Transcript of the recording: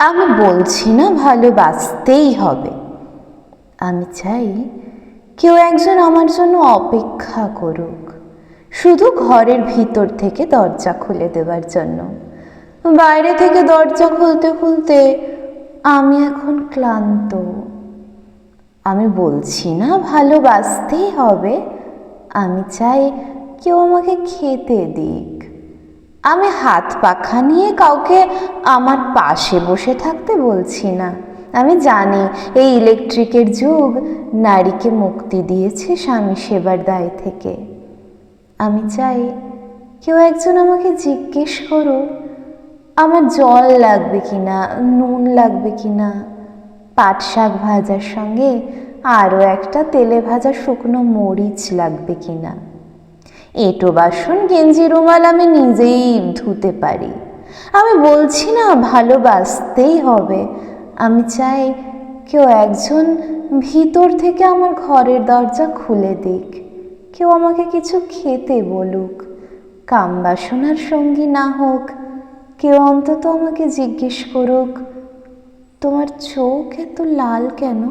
আমি বলছি না ভালোবাসতেই হবে, আমি চাই কেউ একজন আমার জন্য অপেক্ষা করুক, শুধু ঘরের ভিতর থেকে দরজা খুলে দেওয়ার জন্য। বাইরে থেকে দরজা খুলতে খুলতে আমি এখন ক্লান্ত। আমি বলছি না ভালোবাসতেই হবে, আমি চাই কেউ আমাকে খেতে দিক। আমি হাত পাখা নিয়ে কাউকে আমার পাশে বসে থাকতে বলছি না। আমি জানি এই ইলেকট্রিকের যুগ নারীকে মুক্তি দিয়েছে স্বামী সেবার দায় থেকে। আমি চাই কেউ একজন আমাকে জিজ্ঞেস করুক আমার জল লাগবে কিনা, নুন লাগবে কিনা, পাট শাক ভাজার সঙ্গে আরও একটা তেলে ভাজা শুকনো মরিচ লাগবে কিনা। এঁটো বাসন গেঞ্জি রুমাল আমি নিজেই ধুতে পারি। আমি বলছি না ভালোবাসতেই হবে, আমি চাই কেউ একজন ভিতর থেকে আমার ঘরের দরজা খুলে দিক, কেউ আমাকে কিছু খেতে বলুক, কাম বাসনার সঙ্গী না হোক, কেউ অন্তত আমাকে জিজ্ঞেস করুক তোমার চোখ এত লাল কেন।